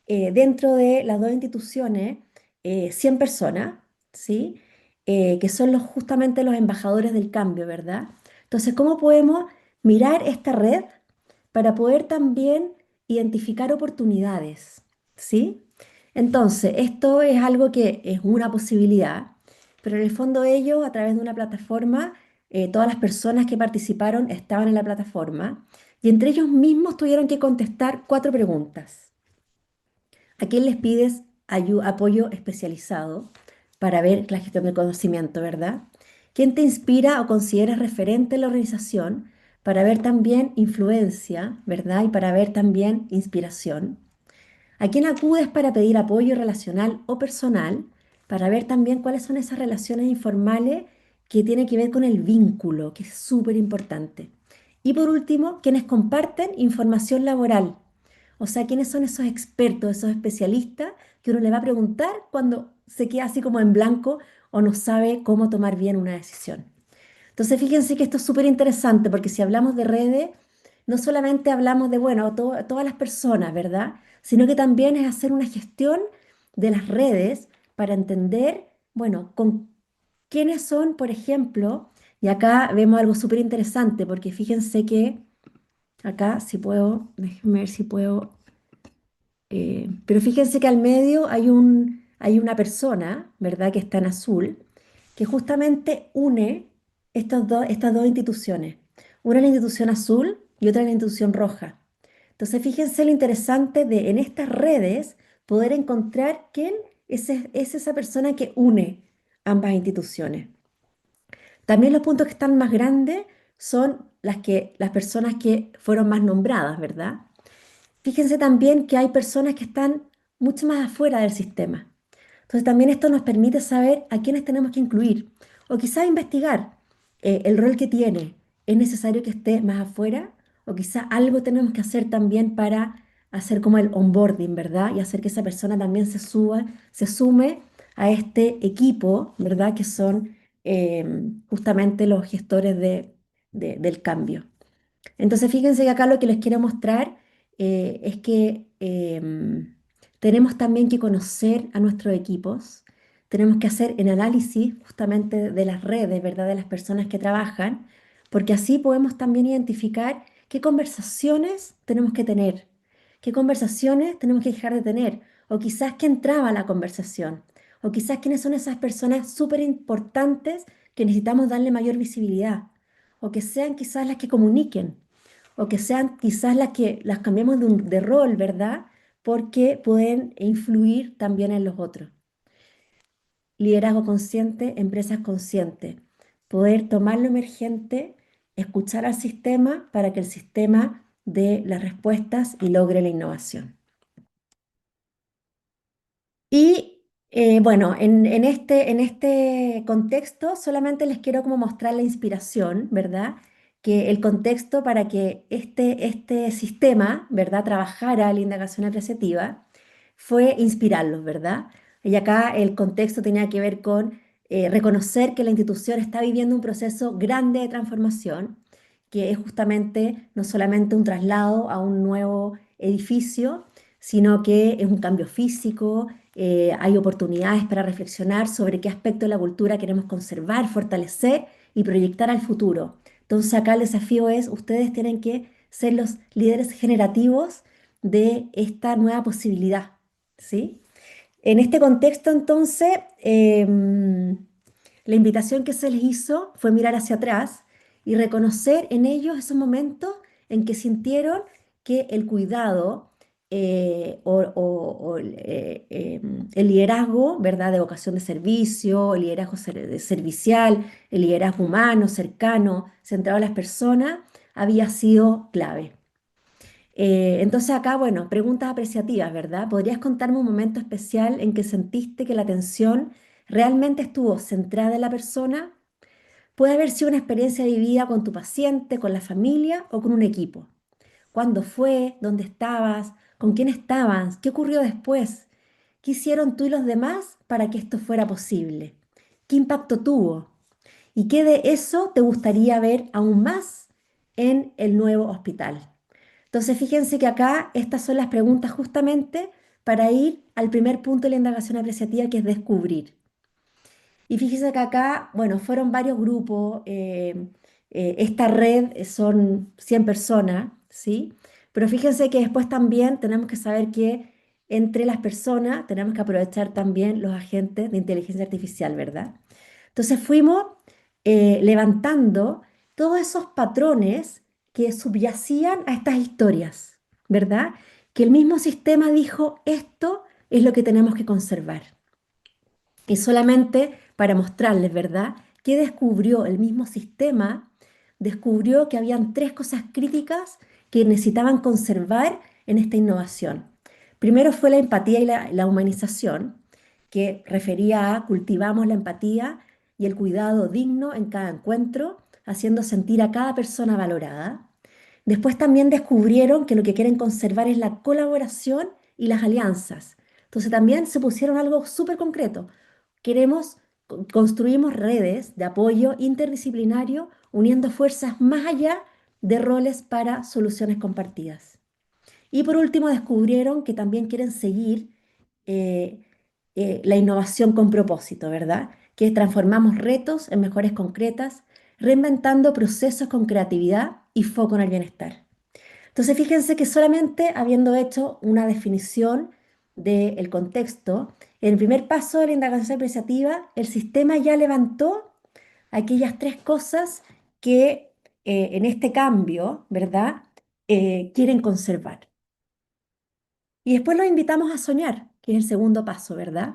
dentro de las dos instituciones 100 personas, ¿sí? Que son justamente los embajadores del cambio, ¿verdad? Entonces, ¿cómo podemos mirar esta red para poder también identificar oportunidades? ¿Sí? Entonces, esto es algo que es una posibilidad, pero en el fondo ellos, a través de una plataforma, todas las personas que participaron estaban en la plataforma y entre ellos mismos tuvieron que contestar 4 preguntas. ¿A quién les pides apoyo especializado para ver la gestión del conocimiento, verdad? ¿Quién te inspira o consideras referente en la organización para ver también influencia, verdad? Y para ver también inspiración. ¿A quién acudes para pedir apoyo relacional o personal? Para ver también cuáles son esas relaciones informales que tienen que ver con el vínculo, que es súper importante. Y por último, quienes comparten información laboral. O sea, quiénes son esos expertos, esos especialistas que uno le va a preguntar cuando se queda así como en blanco o no sabe cómo tomar bien una decisión. Entonces, fíjense que esto es súper interesante porque si hablamos de redes, no solamente hablamos de, bueno, todas las personas, ¿verdad? Sino que también es hacer una gestión de las redes para entender, bueno, con quiénes son, por ejemplo, y acá vemos algo súper interesante, porque fíjense que acá, si puedo, déjenme ver si puedo, pero fíjense que al medio hay una persona, ¿verdad?, que está en azul, que justamente une estas dos instituciones. Una es la institución azul y otra es la institución roja. Entonces, fíjense lo interesante de en estas redes poder encontrar quién es esa persona que une ambas instituciones. También los puntos que están más grandes son las personas que fueron más nombradas, ¿verdad? Fíjense también que hay personas que están mucho más afuera del sistema. Entonces también esto nos permite saber a quiénes tenemos que incluir o quizás investigar el rol que tiene. ¿Es necesario que esté más afuera? O quizás algo tenemos que hacer también para hacer como el onboarding, ¿verdad? Y hacer que esa persona también se sume a este equipo, ¿verdad? Que son justamente los gestores del cambio. Entonces, fíjense que acá lo que les quiero mostrar es que tenemos también que conocer a nuestros equipos, tenemos que hacer el análisis justamente de las redes, ¿verdad? De las personas que trabajan, porque así podemos también identificar qué conversaciones tenemos que tener, qué conversaciones tenemos que dejar de tener, o quizás qué entraba a la conversación, o quizás quiénes son esas personas súper importantes que necesitamos darle mayor visibilidad, o que sean quizás las que comuniquen o que sean quizás las que las cambiemos de rol, ¿verdad? Porque pueden influir también en los otros. Liderazgo consciente, empresas conscientes. Poder tomar lo emergente, escuchar al sistema para que el sistema dé las respuestas y logre la innovación. Y bueno, en este contexto solamente les quiero como mostrar la inspiración, ¿verdad? Que el contexto para que este sistema, ¿verdad?, trabajara la indagación apreciativa fue inspirarlos, ¿verdad? Y acá el contexto tenía que ver con reconocer que la institución está viviendo un proceso grande de transformación, que es justamente no solamente un traslado a un nuevo edificio, sino que es un cambio físico, hay oportunidades para reflexionar sobre qué aspecto de la cultura queremos conservar, fortalecer y proyectar al futuro. Entonces acá el desafío es, ustedes tienen que ser los líderes generativos de esta nueva posibilidad, ¿sí? En este contexto, entonces, la invitación que se les hizo fue mirar hacia atrás y reconocer en ellos esos momentos en que sintieron que el cuidado el liderazgo, ¿verdad?, de vocación de servicio, el liderazgo servicial, el liderazgo humano, cercano, centrado en las personas, había sido clave. Entonces acá, bueno, preguntas apreciativas, ¿verdad? ¿Podrías contarme un momento especial en que sentiste que la atención realmente estuvo centrada en la persona? Puede haber sido una experiencia vivida con tu paciente, con la familia o con un equipo. ¿Cuándo fue? ¿Dónde estabas? ¿Con quién estabas? ¿Qué ocurrió después? ¿Qué hicieron tú y los demás para que esto fuera posible? ¿Qué impacto tuvo? ¿Y qué de eso te gustaría ver aún más en el nuevo hospital? Entonces, fíjense que acá estas son las preguntas justamente para ir al primer punto de la indagación apreciativa, que es descubrir. Y fíjense que acá, bueno, fueron varios grupos, esta red son 100 personas, ¿sí? Pero fíjense que después también tenemos que saber que entre las personas tenemos que aprovechar también los agentes de inteligencia artificial, ¿verdad? Entonces fuimos levantando todos esos patrones que subyacían a estas historias, ¿verdad? Que el mismo sistema dijo, esto es lo que tenemos que conservar. Y solamente para mostrarles, ¿verdad?, que descubrió el mismo sistema, descubrió que habían tres cosas críticas que necesitaban conservar en esta innovación. Primero fue la empatía y la humanización, que refería a cultivamos la empatía y el cuidado digno en cada encuentro, haciendo sentir a cada persona valorada. Después también descubrieron que lo que quieren conservar es la colaboración y las alianzas. Entonces también se pusieron algo súper concreto. Construimos redes de apoyo interdisciplinario uniendo fuerzas más allá de roles para soluciones compartidas. Y por último descubrieron que también quieren seguir eh, la innovación con propósito, ¿verdad? Que transformamos retos en mejores concretas, reinventando procesos con creatividad y foco en el bienestar. Entonces, fíjense que solamente habiendo hecho una definición del contexto, en el primer paso de la indagación apreciativa, el sistema ya levantó aquellas tres cosas que en este cambio, ¿verdad? Quieren conservar. Y después los invitamos a soñar, que es el segundo paso, ¿verdad?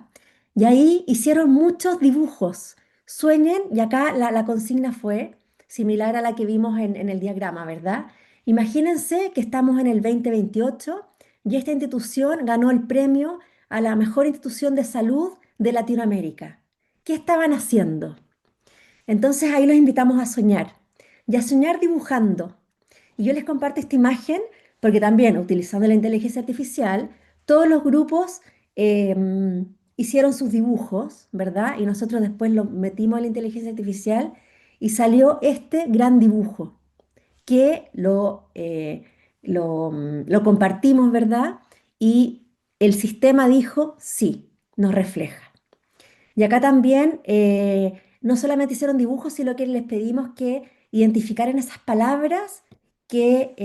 Y ahí hicieron muchos dibujos. Sueñen, y acá la consigna fue similar a la que vimos en el diagrama, ¿verdad? Imagínense que estamos en el 2028 y esta institución ganó el premio a la mejor institución de salud de Latinoamérica. ¿Qué estaban haciendo? Entonces ahí los invitamos a soñar y a soñar dibujando. Y yo les comparto esta imagen porque también utilizando la inteligencia artificial, todos los grupos hicieron sus dibujos, ¿verdad? Y nosotros después lo metimos a la inteligencia artificial y salió este gran dibujo que lo compartimos, ¿verdad? Y el sistema dijo, sí, nos refleja. Y acá también no solamente hicieron dibujos, sino que les pedimos que identificaran esas palabras que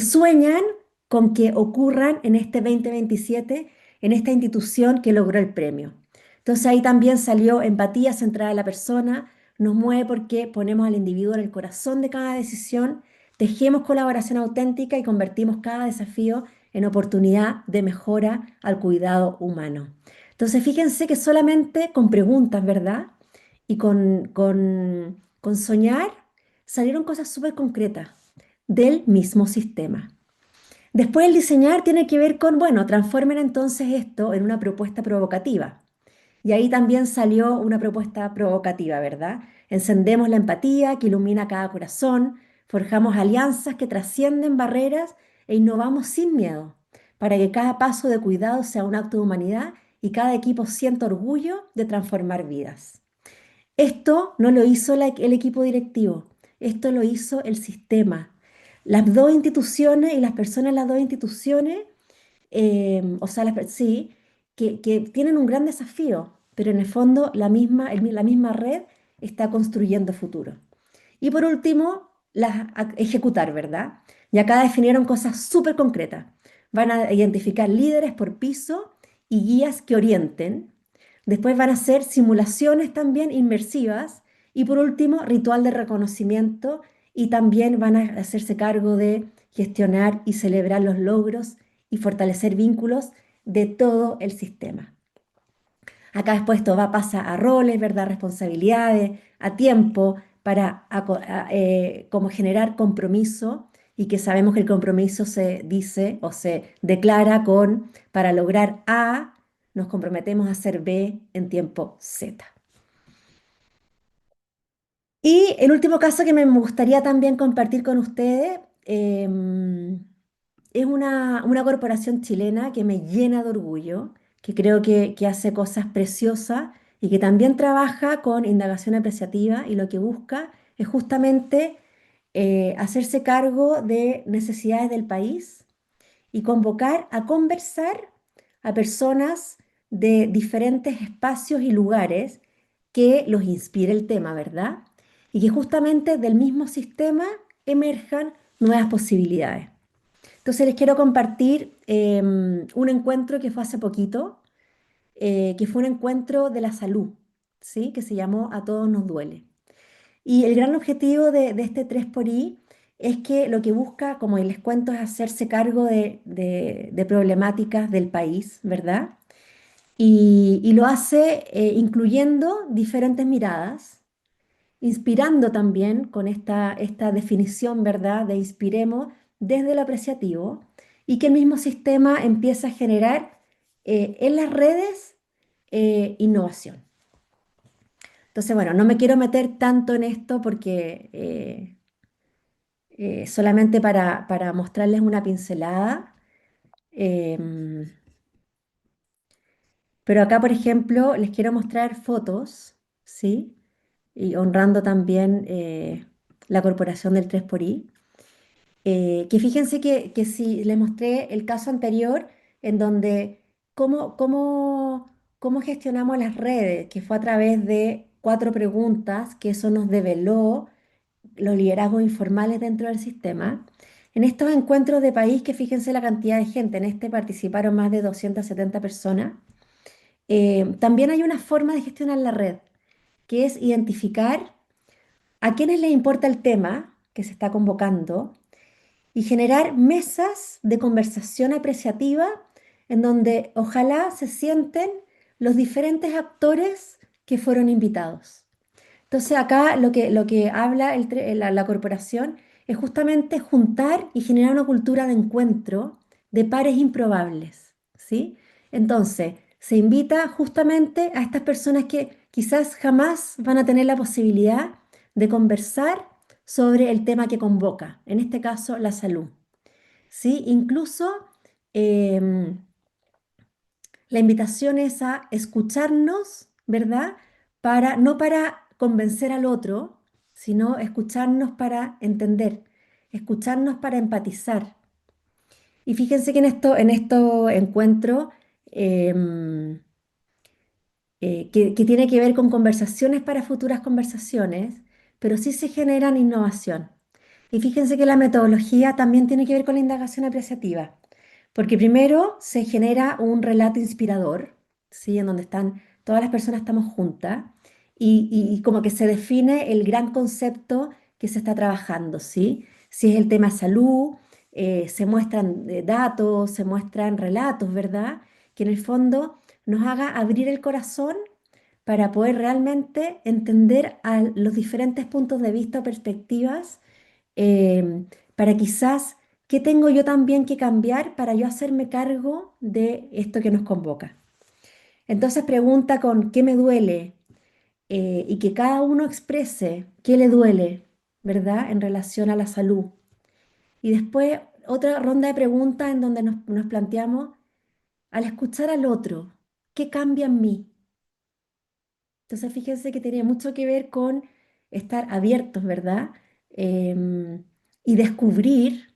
sueñan con que ocurran en este 2027 en esta institución que logró el premio. Entonces ahí también salió empatía centrada en la persona, nos mueve porque ponemos al individuo en el corazón de cada decisión, tejemos colaboración auténtica y convertimos cada desafío en oportunidad de mejora al cuidado humano. Entonces, fíjense que solamente con preguntas, ¿verdad? Y con soñar salieron cosas súper concretas del mismo sistema. Después el diseñar tiene que ver con, bueno, transformen entonces esto en una propuesta provocativa. Y ahí también salió una propuesta provocativa, ¿verdad? Encendemos la empatía que ilumina cada corazón, forjamos alianzas que trascienden barreras e innovamos sin miedo, para que cada paso de cuidado sea un acto de humanidad y cada equipo sienta orgullo de transformar vidas. Esto no lo hizo el equipo directivo, esto lo hizo el sistema. Las dos instituciones y las personas de las dos instituciones o sea, sí, que tienen un gran desafío, pero en el fondo la misma red está construyendo futuro. Y por último, ejecutar, ¿verdad? Y acá definieron cosas súper concretas. Van a identificar líderes por piso y guías que orienten. Después van a hacer simulaciones también inmersivas. Y por último, ritual de reconocimiento. Y también van a hacerse cargo de gestionar y celebrar los logros y fortalecer vínculos de todo el sistema. Acá después esto va, pasa a roles, ¿verdad? Responsabilidades, a tiempo, para como generar compromiso y que sabemos que el compromiso se dice o se declara con, para lograr A, nos comprometemos a hacer B en tiempo Z. Y el último caso que me gustaría también compartir con ustedes es una corporación chilena que me llena de orgullo, que creo que hace cosas preciosas y que también trabaja con indagación apreciativa y lo que busca es justamente hacerse cargo de necesidades del país y convocar a conversar a personas de diferentes espacios y lugares que los inspire el tema, ¿verdad? Y que justamente del mismo sistema emerjan nuevas posibilidades. Entonces les quiero compartir un encuentro que fue hace poquito, que fue un encuentro de la salud, ¿sí? Que se llamó A Todos Nos Duele. Y el gran objetivo de este 3 por I es que lo que busca, como les cuento, es hacerse cargo de problemáticas del país, ¿verdad? Y lo hace incluyendo diferentes miradas, inspirando también con esta definición, ¿verdad? De inspiremos desde lo apreciativo y que el mismo sistema empieza a generar en las redes innovación. Entonces, bueno, no me quiero meter tanto en esto porque solamente para mostrarles una pincelada. em, pero acá, por ejemplo, les quiero mostrar fotos, ¿sí? Y honrando también la corporación del 3 por I. Que fíjense que si les mostré el caso anterior, en donde cómo gestionamos las redes, que fue a través de 4 preguntas, que eso nos develó los liderazgos informales dentro del sistema. En estos encuentros de país, que fíjense la cantidad de gente, en este participaron más de 270 personas, también hay una forma de gestionar la red, que es identificar a quienes les importa el tema que se está convocando y generar mesas de conversación apreciativa en donde ojalá se sienten los diferentes actores que fueron invitados. Entonces acá lo que habla la corporación es justamente juntar y generar una cultura de encuentro de pares improbables, ¿sí? Entonces se invita justamente a estas personas que quizás jamás van a tener la posibilidad de conversar sobre el tema que convoca, en este caso la salud, ¿sí? Incluso em, la invitación es a escucharnos, ¿verdad? No para convencer al otro, sino escucharnos para entender, escucharnos para empatizar. Y fíjense que en esto encuentro em, que tiene que ver con conversaciones para futuras conversaciones, pero sí se generan innovación. Y fíjense que la metodología también tiene que ver con la indagación apreciativa, porque primero se genera un relato inspirador, ¿sí? En donde están, todas las personas estamos juntas y como que se define el gran concepto que se está trabajando, ¿sí? Si es el tema salud, se muestran datos, se muestran relatos, ¿verdad? Que en el fondo nos haga abrir el corazón para poder realmente entender a los diferentes puntos de vista o perspectivas, para quizás qué tengo yo también que cambiar para yo hacerme cargo de esto que nos convoca. Entonces pregunta con qué me duele, y que cada uno exprese qué le duele, ¿verdad? En relación a la salud. Y después otra ronda de preguntas en donde nos planteamos, al escuchar al otro, ¿qué cambia en mí? Entonces, fíjense que tiene mucho que ver con estar abiertos, ¿verdad? Y descubrir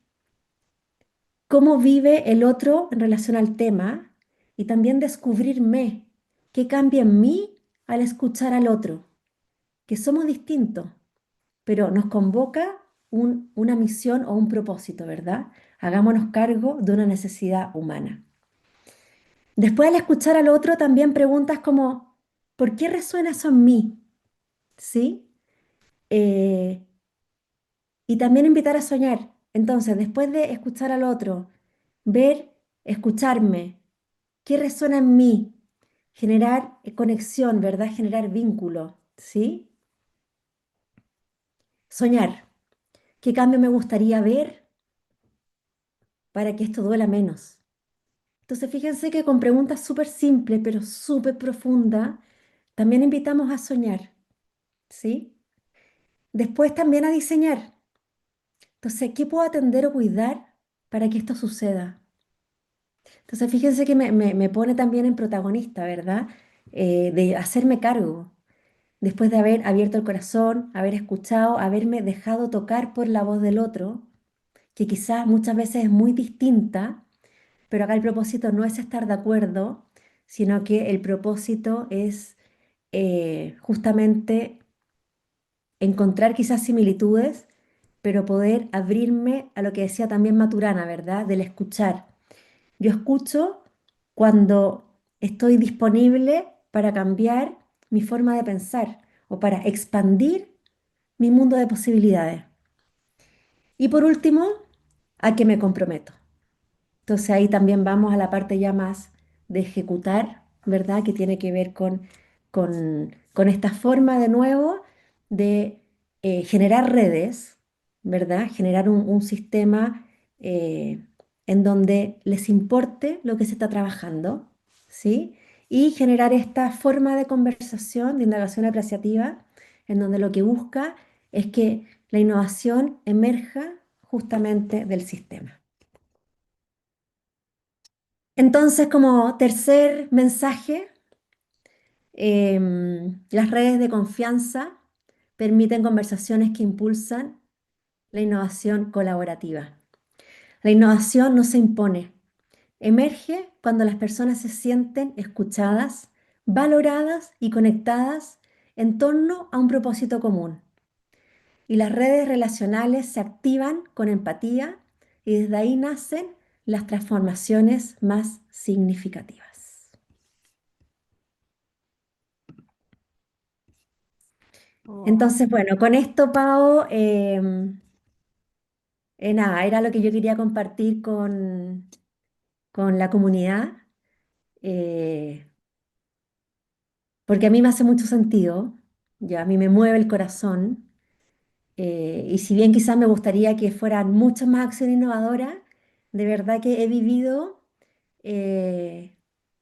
cómo vive el otro en relación al tema y también descubrirme qué cambia en mí al escuchar al otro, que somos distintos, pero nos convoca una misión o un propósito, ¿verdad? Hagámonos cargo de una necesidad humana. Después, al escuchar al otro, también preguntas como, ¿por qué resuena eso en mí? ¿Sí? Eh, y también invitar a soñar. Entonces, después de escuchar al otro, ver, escucharme, qué resuena en mí, generar conexión, ¿verdad? Generar vínculo, ¿sí? Soñar, qué cambio me gustaría ver para que esto duela menos. Entonces, fíjense que con preguntas súper simples, pero súper profundas, también invitamos a soñar, ¿sí? Después también a diseñar. Entonces, ¿qué puedo atender o cuidar para que esto suceda? Entonces, fíjense que me pone también en protagonista, ¿verdad? De hacerme cargo, después de haber abierto el corazón, haber escuchado, haberme dejado tocar por la voz del otro, que quizás muchas veces es muy distinta, pero acá el propósito no es estar de acuerdo, sino que el propósito es justamente encontrar quizás similitudes, pero poder abrirme a lo que decía también Maturana, ¿verdad? Del escuchar. Yo escucho cuando estoy disponible para cambiar mi forma de pensar o para expandir mi mundo de posibilidades. Y por último, a que me comprometo. Entonces ahí también vamos a la parte ya más de ejecutar, ¿verdad? Que tiene que ver con esta forma de nuevo de generar redes, ¿verdad? Generar un sistema eh, en donde les importe lo que se está trabajando, ¿sí? Y generar esta forma de conversación, de indagación apreciativa, en donde lo que busca es que la innovación emerja justamente del sistema. Entonces, como tercer mensaje, las redes de confianza permiten conversaciones que impulsan la innovación colaborativa. La innovación no se impone, emerge cuando las personas se sienten escuchadas, valoradas y conectadas en torno a un propósito común. Y las redes relacionales se activan con empatía y desde ahí nacen las transformaciones más significativas. Oh, Entonces, bueno, con esto, Pao, nada, era lo que yo quería compartir con la comunidad, eh, porque a mí me hace mucho sentido, ya a mí me mueve el corazón, y si bien quizás me gustaría que fueran muchas más acciones innovadoras, de verdad que he vivido eh,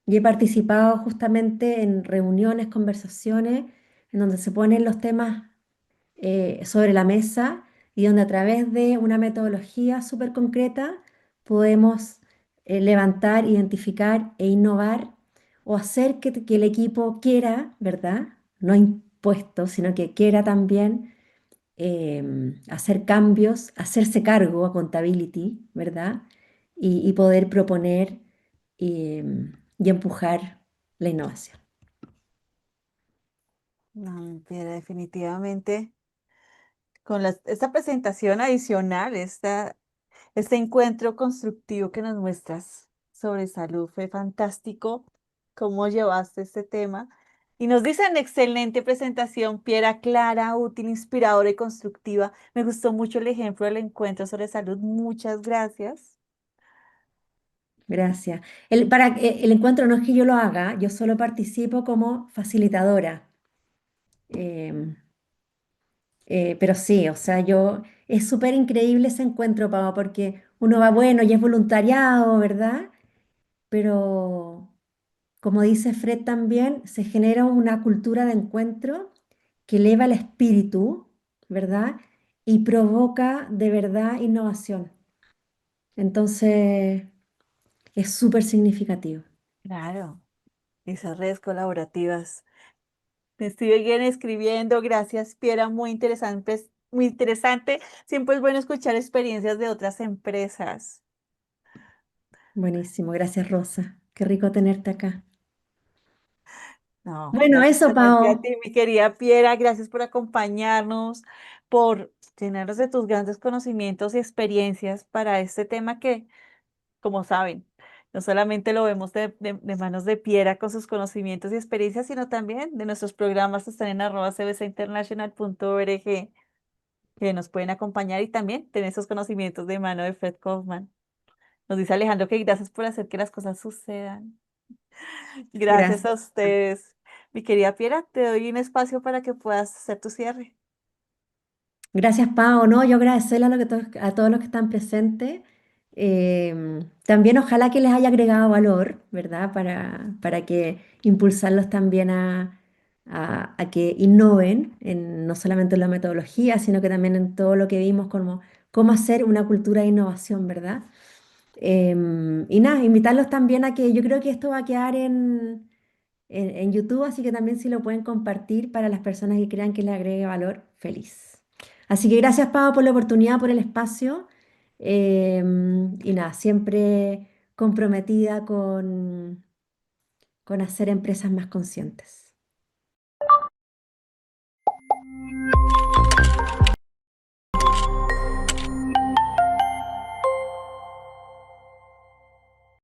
y he participado justamente en reuniones, conversaciones, en donde se ponen los temas sobre la mesa y donde a través de una metodología súper concreta podemos levantar, identificar e innovar o hacer que el equipo quiera, ¿verdad? No impuesto, sino que quiera también hacer cambios, hacerse cargo, accountability, ¿verdad? Y poder proponer y empujar la innovación. no, Piedra, definitivamente. Con esta presentación adicional, este encuentro constructivo que nos muestras sobre salud fue fantástico. Cómo llevaste este tema. Y nos dicen, excelente presentación, Piera, clara, útil, inspiradora y constructiva. Me gustó mucho el ejemplo del encuentro sobre salud. Muchas gracias. Gracias. El encuentro no es que yo lo haga, yo solo participo como facilitadora. Em, pero sí, o sea, es súper increíble ese encuentro, Pau, porque uno va bueno y es voluntariado, ¿verdad? Pero como dice Fred también, se genera una cultura de encuentro que eleva el espíritu, ¿verdad? Y provoca de verdad innovación. Entonces, es súper significativo. Claro, esas redes colaborativas. Me siguen escribiendo. Gracias, Piera. Muy interesante, muy interesante. Siempre es bueno escuchar experiencias de otras empresas. Buenísimo, gracias Rosa. Qué rico tenerte acá. No, Bueno, gracias eso, tenerte a Pau. ti, mi querida Piera. Gracias por acompañarnos, por llenarnos de tus grandes conocimientos y experiencias para este tema que, como saben, no solamente lo vemos de manos de Piera con sus conocimientos y experiencias, sino también de nuestros programas que están en @cbcinternational.org, que nos pueden acompañar y también tener esos conocimientos de mano de Fred Kaufman. Nos dice Alejandro que gracias por hacer que las cosas sucedan. Gracias Gracias. a ustedes. Mi querida Piera, te doy un espacio para que puedas hacer tu cierre. Gracias, Pau. No, yo agradecerle a todos los que están presentes. También ojalá que les haya agregado valor, ¿verdad? Para que impulsarlos también a que innoven, no solamente en la metodología, sino que también en todo lo que vimos como cómo hacer una cultura de innovación, ¿verdad? Y nada, invitarlos también a que yo creo que esto va a quedar en YouTube, así que también si lo pueden compartir para las personas que crean que le agregue valor, feliz. Así que gracias, Pau, por la oportunidad, por el espacio. Y nada, siempre comprometida con hacer empresas más conscientes.